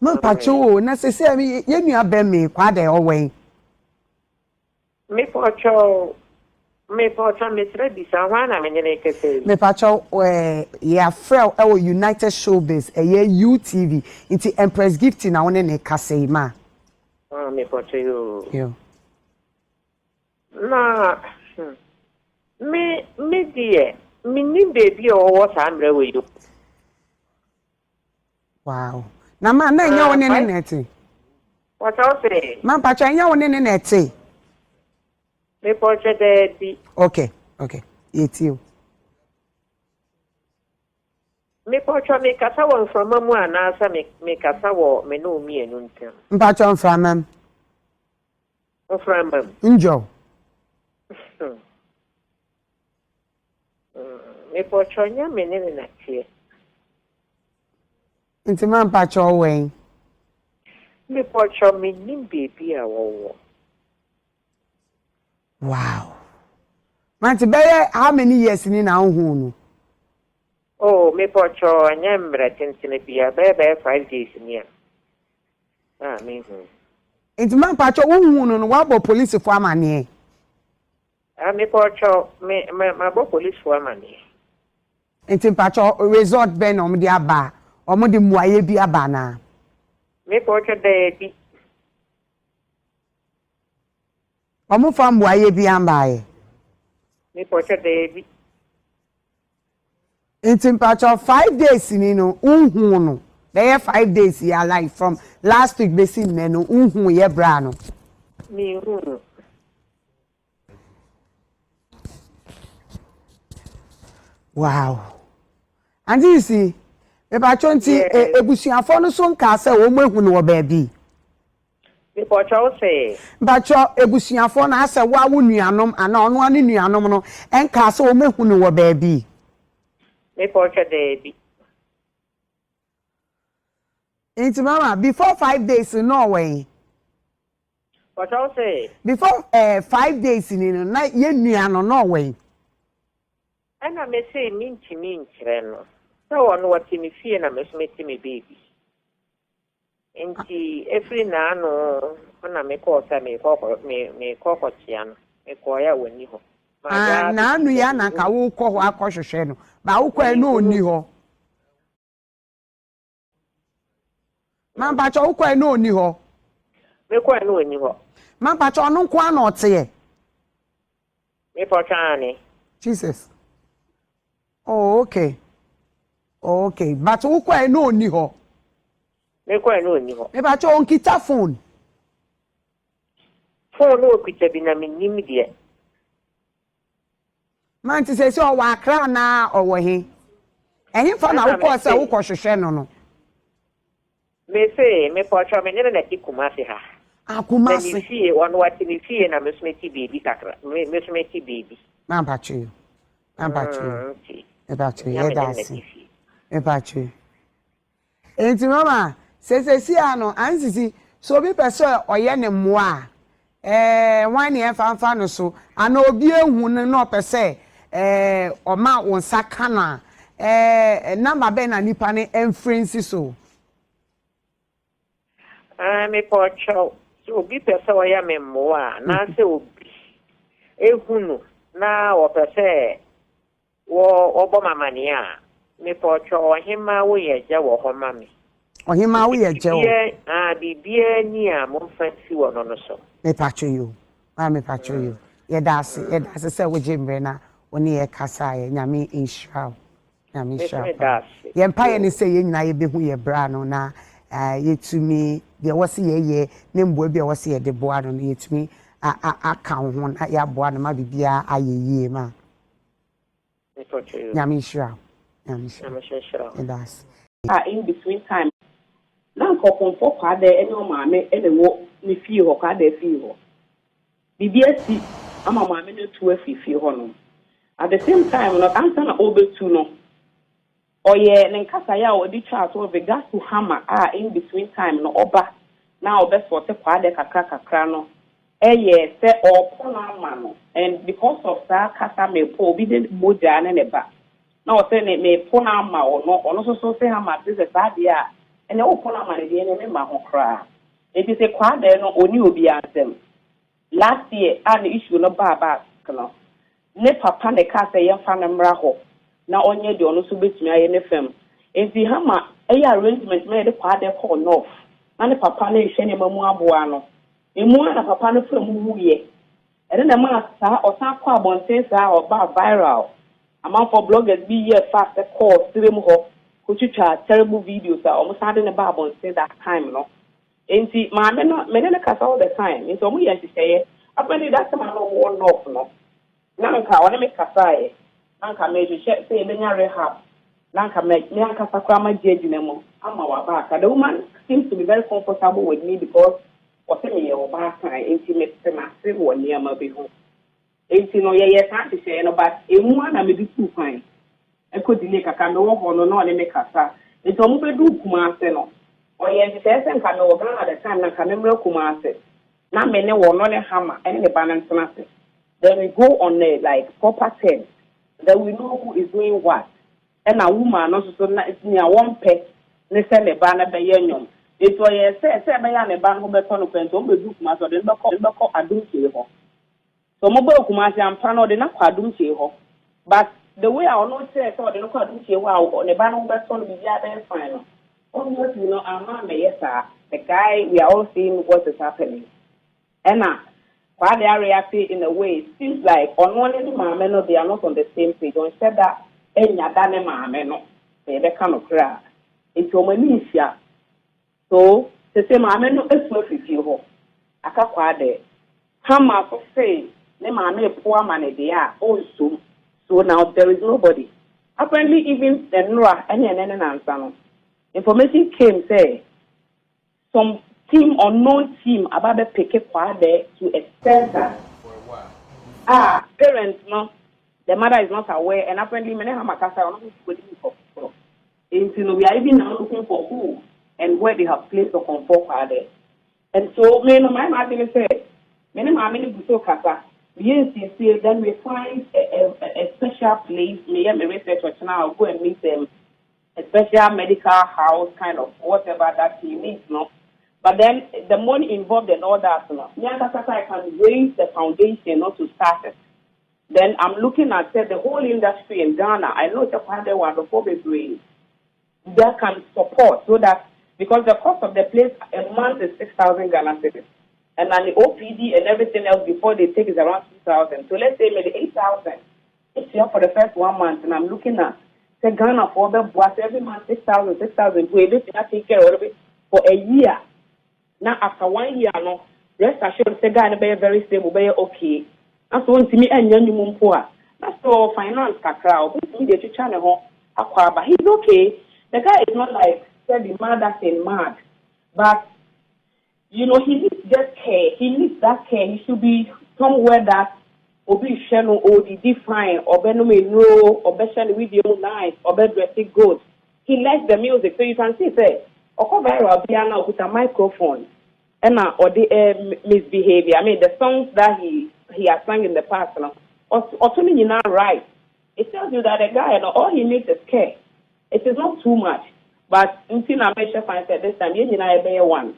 Mampacho, na se say me ye nua be me Kwadee owen. Me pocho me bisa wana me nyene kese. Me pacho ya frel e wo United Showbiz UTV into Empress Gift na woni ne kase ma. Me pocho yo. Na me die me ni baby o what amre we you. Wow. Na ma na nya woni ne neti. What I say? Man pacho nya woni ne neti. Me pocho de Okay. It's you. Me pocho me kasa won from mamu anasa me kasa wo me no mi enu ntem. Mpacho mframam. Oframam. Njo. Me pocho nya me ne na tie. Inti man pacho wen. Me pocho me nim baby a wo. Wow. Man ti be how many years ni na hu no? Oh, me pocho nyamra tentene bia be 5 days ni. Me hu. Inti man pacho wo hu no wa bo police for amane. Me pocho me bo police for amane. Inti pacho resort ben om di aba. Om di muaye bi aba na. Me pocho de Om fa muaye bi ambaye. Me pocho de Inti pacho 5 days ni no unhu no. There 5 days ya like from last week be sin no unhu ye bra no. Me hu. Wow. And you see, e ba chonti ebusuafo no so nka se wo mahu no baabi. Me pocho say. Ba cho ebusuafo na ase wa wo nuanom ana ono ane nuanom no enka se wo mahu no baabi. Me pocho de Inti mama before 5 days no way. What I say? Before 5 days ni no na ye nuano no way. Ana me say minchi no. So on what me fear na me me baby. Enti every na no na me call say me call chiano. Me call ya woni ho. Na anu ya na ka wo kọ ho akọhwehwe no. Ba wo kwa no oni ho. Man ba cho wo kwa no oni ho. Me kwa no oni ho. Man ba cho no kwa na ote. Me pochani. Jesus. Oh, okay. Okay, but who kwa no ni ho? Me kwa no ni ho. Me ba cho on kita phone. Phone no kwita bi na me nim de. Man ti say o wa akra na o wo he. Ehin fa na wo ko say wo ko hwehwe no no. Me say me pocho me ne na ti kumase ha. Akumase. Me fie won what me fie na me smeti baby kakra. Me smeti baby. Man ba chi. Man ba chi. Okay. E ba chi e da si. E ba chi. Enti mama, si ano ansisi so bi pese oye ne mmoa wan e fanfa no so ana obi ehun ne no pese oma wonsa kana number be na nipa ne enfrensi so. Me pocho so obi pese oye me mmoa na se obi ehunu na o pese wo obo mamani a me pocho Ohemaa Woyeje wo ho mami. Ohemaa Woyeje wo. Bibia ni a mo fancy wo no no so. Me pacho you. Me pacho you. Ye dase se wo jembre na oni ye kasa ye nyame inshallah. Nyame inshallah. Ye mpaye ni se ye nyina ye behu ye bra no na yetumi de wose ye ne mbo bia wose ye de boa no yetumi aka ho na ya boa no ma bibia ayeye ma. Me pocho you. Nyame inshallah. I'm sure. That's in between time. Now, for Kwadee, any mammy, any walk, me feel Kwadee feel. BBSC, I'm a mammy to a fee honor. At the same time, not answer over to no. Or yeah, then Casaya or the chart or the gas to hammer in between time, no oba. Now, best for the Kwadee Kaka Crano. Yes, or Ponamano. And because of that, Casa may pull be the Mojan and a back. No, say me puna ma or no so say how much this is bad yeah. and the open money and my cry. It is a Kwadee no only will be them. Last year, an issue no baba. Nipa papa ne ka say yɛmfa no mmra hɔ na ɔnyɛ de ɔno so betumi ayɛ ne fam enti hama ɛyɛ arrangement na yɛde Kwadee kɔ north na ne papa no ehwɛ ne mamu aboa no emu na papa no fam wuye ɛne na ma saa ɔsan kɔ abɔnten saa ɔba viral amanfo bloggers bi yɛ fast call sirem hɔ kotwitwa terrible videos a ɔmo san de ne ba abɔnten that time no enti maame no me ne kasa all the time enti ɔmo yɛ nhyehyɛeɛ apɛni that time no wɔ north no Nanka, when I make Kasai, Nanka made you say, rehab. Nanka make me and Kasakrama Jedinemo. I'm our back. The woman seems to be very comfortable with me because what's in your back, intimate, massive one near my home. 18 or yes, I say, but a woman I may be too fine. I could delay a canoe or no, and make Kasa. It's almost a do Kumaseno. Or yes, it says, and can no at the time, and can never Kumase. Now, many will not a hammer and the balance master. Then we go on a like proper terms. Then we know who is doing what. And a woman also near one pet, they send a banner by union. It's why I say, by a ban who better no pen to be book master, then call a doom to ho. So mobile commercial and panel, they not quite doom to ho. But the way I will not say, so they not quite doom to wow, on the ban who better be the final. Almost, you know, I'm not yes, sir. The guy, we are all seeing what is happening. And why they are reacting in a way, it seems like on one of the mameno, they are not on the same page. On said that, any other mameno, they kind of cry. It's Omanisha. So, the same mameno is worth with you. Aka Kwadee. Hama for say, the mame poor money they are also. So now there is nobody. Apparently, even the Nora, any answer. Information came, say, some unknown team about the pick Kwadee to a center. Parents no, the mother is not aware, and apparently many Hamakasa are not waiting for. We are even now looking for who and where they have placed the comfort Kwadee. And so, my mother said, many Buso Kasa, then we find a special place, me and my research now go and meet them, a special medical house, kind of whatever that he needs, no. But then the money involved and all that, I can raise the foundation not to start it. Then I'm looking at the whole industry in Ghana. I know the Kwadee one before we bring that can support so that because the cost of the place a month is 6,000 Ghana cedis, and then the OPD and everything else before they take is around 2,000. So let's say maybe 8,000. It's here for the first 1 month, and I'm looking at the Ghana for the boss every month 6,000. We take care of it for a year. Now, after 1 year, no, rest assured, the guy be very stable, be okay. And so, to me, and young poor. That's all finance, Kakra, but he's okay. The guy is not like, the mad and mad. But, you know, he needs just care. He needs that care. He should be somewhere that Obi Shano or the define, or Benome no, or Beshan video nice, or bed dressing good. He likes the music, so you can see, say, Okobairo Biana with a microphone and or the misbehavior. I mean the songs that he has sung in the past now right. It tells you that the guy all he needs is care. It is not too much. But until I make sure I said this time, you know one.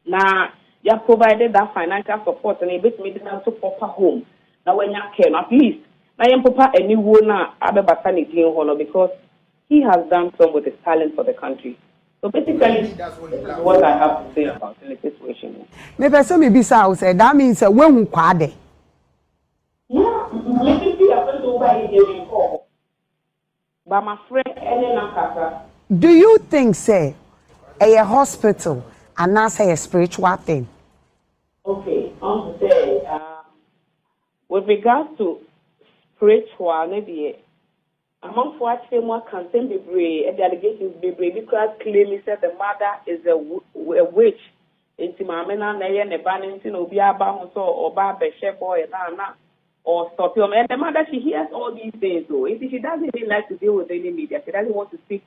Now you have provided that financial support and a bit made them to proper home. Now when you care, at least now you papa a new one because he has done so with his talent for the country. So basically, that's what I have to say about the situation. Maybe some maybe say that means when Kwadee. Yeah, maybe I don't know why he call. But my friend Elena. Do you think say a hospital and not say a spiritual thing? Okay, I'm say with regards to spiritual, maybe. Among what more campaign be and the allegations be because claiming that the mother is a witch. Into Mamena and the Bannington or Biaba or Baba Chef or Nana or Stopium. And the mother, she hears all these things though. If she doesn't even like to deal with any media, she doesn't want to speak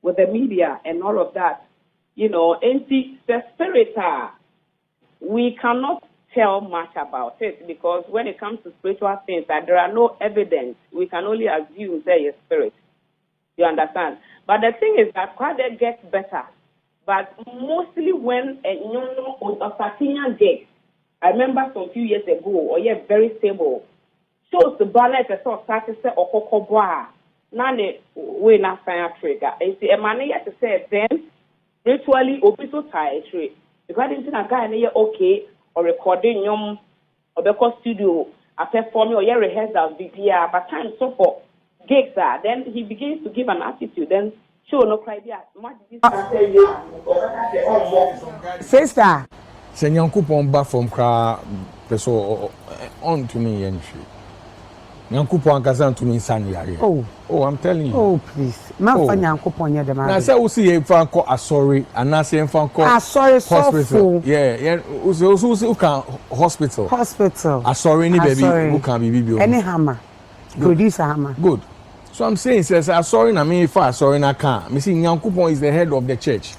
with the media and all of that. You know, and the spirit, we cannot tell much about it because when it comes to spiritual things that there are no evidence, we can only assume there is spirit. You understand? But the thing is that Kwadee gets better But mostly when Osatinya gigs, I remember some few years ago, or yeah, very stable. Shows the ballet as a started say or cocoa none way not fire trigger. And see a man yet to say then virtually opiso tie trade. Because into a guy near okay or recording yum or because studio a performing or yeah rehearsals BPR, but time so for gigs are then he begins to give an attitude then show no idea much this sister. Say Nyankopon ba from kra peso on to me entry. Nyankopon kasa to me san yare. Oh, I'm telling you. Oh, please. Man fa Nyankopon ye dem. Na say we see e fa ko asori ana say e fa ko hospital. Yeah, we can hospital. Asori ni baby who can be bibi. Any hammer. Producer hammer. Good. So I'm saying, says, I'm sorry, na me if I sorry na can. Me see, Nyankopon is the head of the church.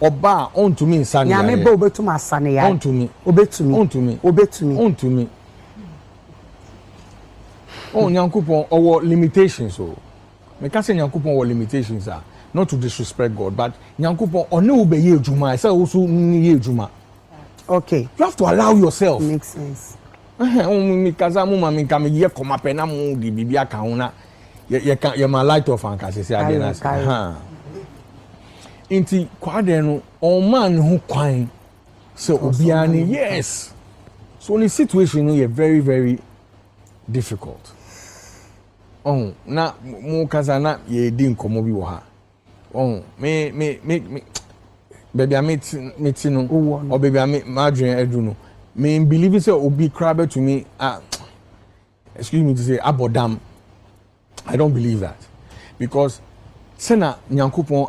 Oba on to me, son. Nyame bo obe to my son. On to me. Obe to me. On to me. Obe to me. On to me. Oh, Nyankopon, our limitations. So, me can't say Nyankopon our limitations are not to disrespect God, but Nyankopon on no obey ye juma. I say also ye juma. Okay. You have to allow yourself. Makes sense. Me kaza mu ma me kame ye koma pena mu di bibia ka una. You my light off and say again. Inti Kwadee no on man who kwan so obiani yes. So in the situation is very very difficult. Oh na mo kaza na ye di nkomo bi wo ha. Oh me baby I meet no or baby I madrin edu no. Me believe say obi crab to me excuse me to say abodam. I don't believe that because sena Nyankopon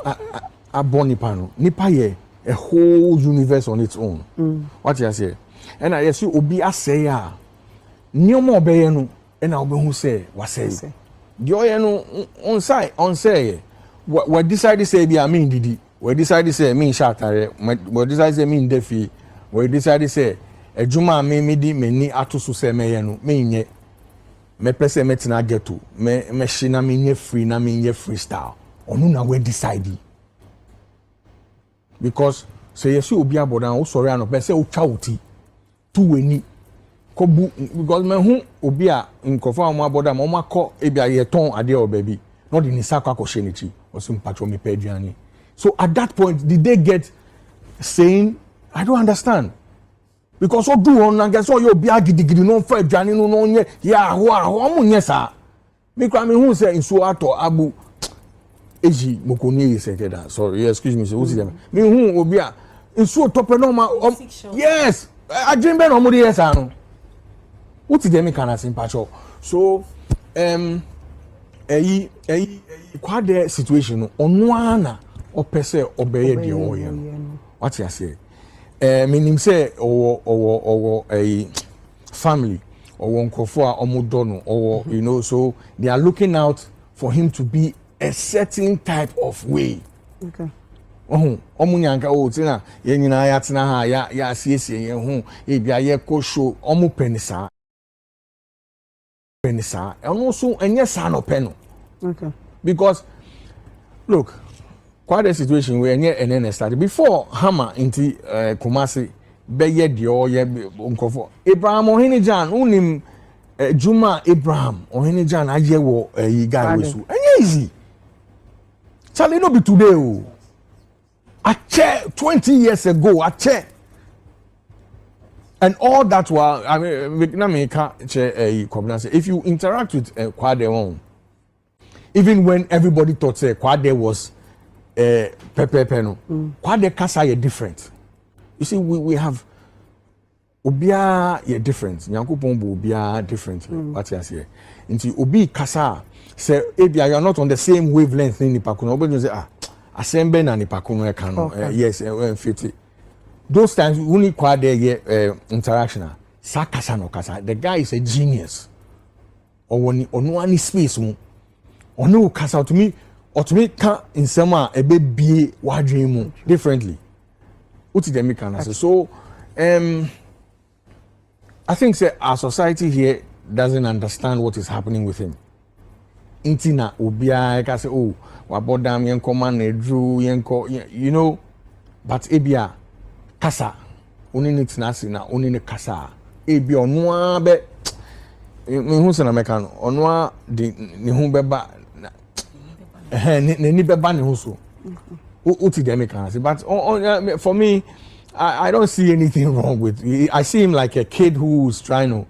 abon Nipa no Nipa ye a whole universe on its own. What you say? And I see obi asay a nneoma obeye no and I obi hu say wasay. The oye no on say we decide say be me didi. We decide say me shatare. We decide say me ndefi. We decide say ejuma me di meni atoso say me ye no me nye. Me pese metina get to me shina me nye free na me nye freestyle onu na we decide because say yesu obi abodan o sorry ano pese o twa oti tu weni kobu because me hu obi a nkofo am abodan mo makọ ebia ye ton ade o baby no di nisa kwa ko shenichi o sim patro me peduani. So at that point did they get saying I don't understand. Because so do on and guess all your bia gidigidi no fa adwane no nye ya ho munye sa me kwa me hu say nso ato abu eji mokoni say that sorry excuse me so who see them me hu obi a nso tope no ma yes adwen be no mo de yes ano what dem can as impacho so Kwadee situation no ono ana opese obeye de oye what you say meaning say or a family or one kofo omodono or you know so they are looking out for him to be a certain type of way. Okay. Omunyanka tina ye nyina ya tena ha ya siesie ye ho e bia ye ko show omu penisa and also enye sa no peno. Okay. Because look Kwadee situation where near and then started before Hammer into Kumasi beye dio ye nkofo Abraham Ohenijan unim Juma Abraham Ohenijan aye wo yi guy wesu enye easy Charlie no be today o a chair 20 years ago a chair and all that was I mean na me ka chair if you interact with Kwadee on even when everybody thought say Kwadee was Pepe no. Kwadee kasa ye different. You see, we have obia ye different. Nyankopon bo obia different. What you say? Into obi kasa say ebia you are not on the same wavelength in Nipa kuno. Obi say asembe na Nipa kuno e kan. Yes, fit. Those times we need Kwadee ye interaction. Sa kasa no kasa. The guy is a genius. Or when ono any space mo. Ono kasa to me or to me can in summer a baby wadrimu differently. What did they make an answer? So I think say our society here doesn't understand what is happening with him. Intina ubia ka say oh wabodam yenko man edru yenko you know but ebia kasa oni ne tinasi na oni ne kasa ebia ono a be me hu se na meka no ono a de ne hu beba ne beba ne hu so uti dem meka say but for me I don't see anything wrong with I see him like a kid who's trying to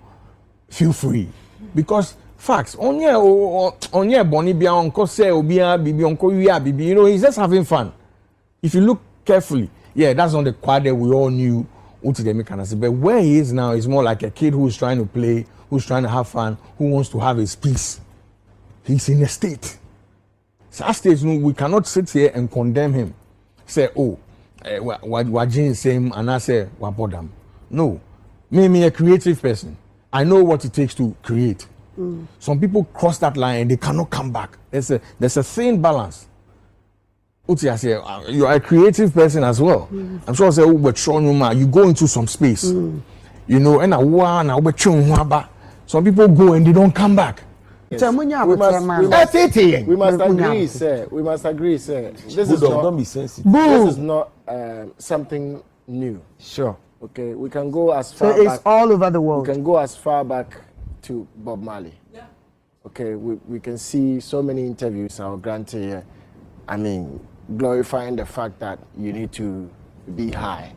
feel free because facts onye boni bia onko say obia bibi onko wia bibi you know he's just having fun if you look carefully yeah that's not the Kwadee we all knew uti dem meka say but where he is now is more like a kid who's trying to play who's trying to have fun who wants to have his peace he's in a state so at stage no we cannot sit here and condemn him say oh what Jane same and I say what bodam no me a creative person I know what it takes to create some people cross that line and they cannot come back there's a thin balance Uti I say you are a creative person as well I'm sure I say you go into some space you know and some people go and they don't come back. We must agree, sir. This is not something new. Sure. Okay, we can go as far back. So it's all over the world. We can go as far back to Bob Marley. Yeah. Okay, we can see so many interviews now granted here. I mean, glorifying the fact that you need to be high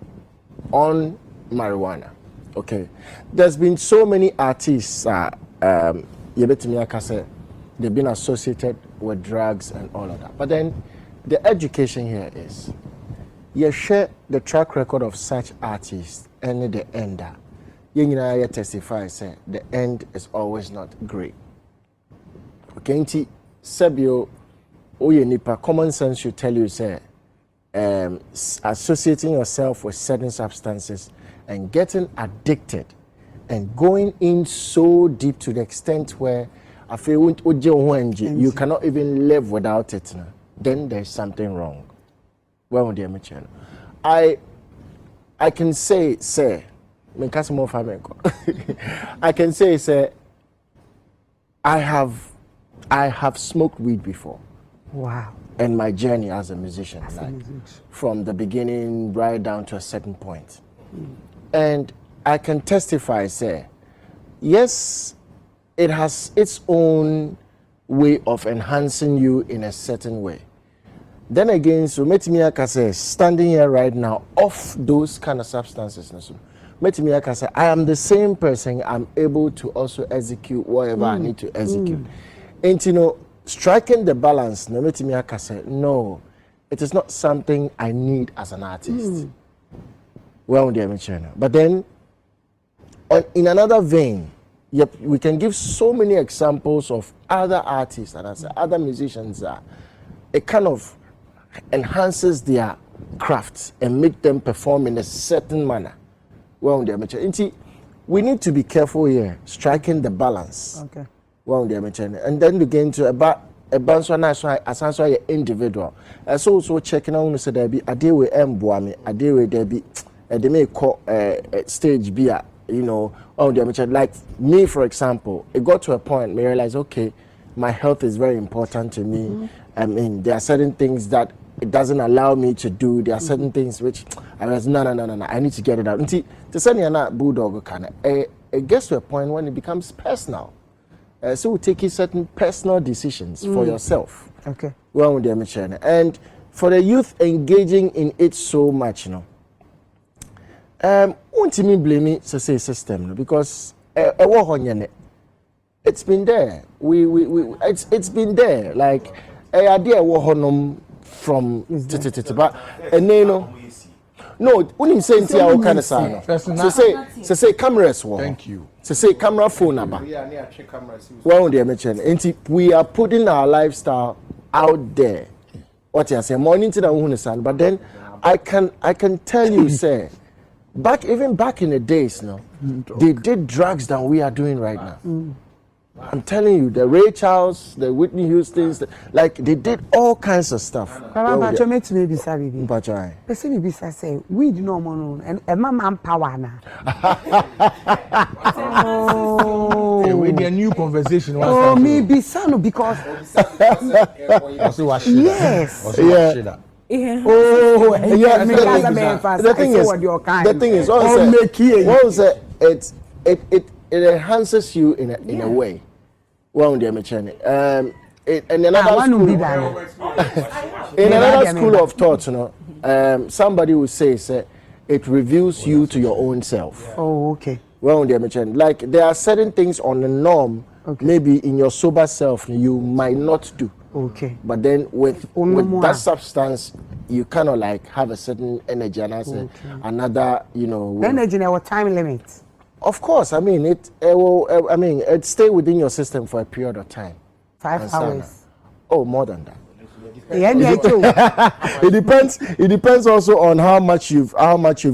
on marijuana. Okay, there's been so many artists they've been associated with drugs and all of that. But then the education here is you share the track record of such artists and the ender. You testify say the end is always not great. Okay, nti Sebio Oye Nipa, common sense should tell you say associating yourself with certain substances and getting addicted and going in so deep to the extent where I feel you cannot even live without it. Then there's something wrong. Well, dear Michelle, I can say, I can say, I have smoked weed before. Wow. And my journey as a musician, from the beginning right down to a certain point. And I can testify, yes, it has its own way of enhancing you in a certain way. Then again, so Metimiaka says, standing here right now, off those kind of substances, Metimiaka says, I am the same person, I'm able to also execute whatever I need to execute. And you know, striking the balance, Metimiaka says, no, it is not something I need as an artist. Well, dear Michelle. But then, in another vein, we can give so many examples of other artists and other musicians that it kind of enhances their crafts and make them perform in a certain manner. Well, dear Michelle. We need to be careful here, striking the balance. Okay. Well, dear Michelle. And then again to about a bunch of national as an individual. As also checking on so there be a day with Mboami, a day with there be they may call stage beer, you know, like me, for example, it got to a point where I realized, okay, my health is very important to me. I mean, there are certain things that it doesn't allow me to do. There are certain things which I was, no, I need to get it out. And see, to send you a bulldog kind of, it gets to a point when it becomes personal. So we take certain personal decisions for yourself. Okay. Well, dear Michelle. And for the youth engaging in it so much, you know, won't me blame me to say system because it's been there. It's been there. Like idea from but no, when say what kind of sign. So say cameras. Thank you. So say camera phone about. Well, dear Mitchell, we are putting our lifestyle out there. What you say, morning to the sun, but then I can tell you, say. Even back in the days, they did drugs than we are doing right now. I'm telling you, the Ray Charles, the Whitney Houstons, like they did all kinds of stuff. But say we do no more and a man power now. We need a new conversation. Maybe son because yes, Oh, yeah. The thing is, it enhances you in a way. Well, in another school of thought, somebody will say it reveals you to your own self. Oh, okay. Well, like there are certain things on the norm, maybe in your sober self you might not do. Okay. But then with that substance, you kind of like have a certain energy, and another, energy. Our time limit. Of course, I mean it stay within your system for a period of time. 5 hours. Oh, more than that. It depends also on how much you've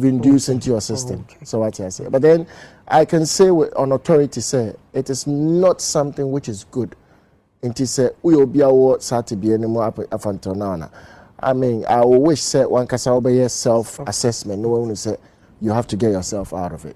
induced into your system. Okay. So what I say. But then I can say on authority say it is not something which is good. Until say we will be our Saturday anymore up until now. I mean, I wish say one can say self-assessment. No one will say you have to get yourself out of it.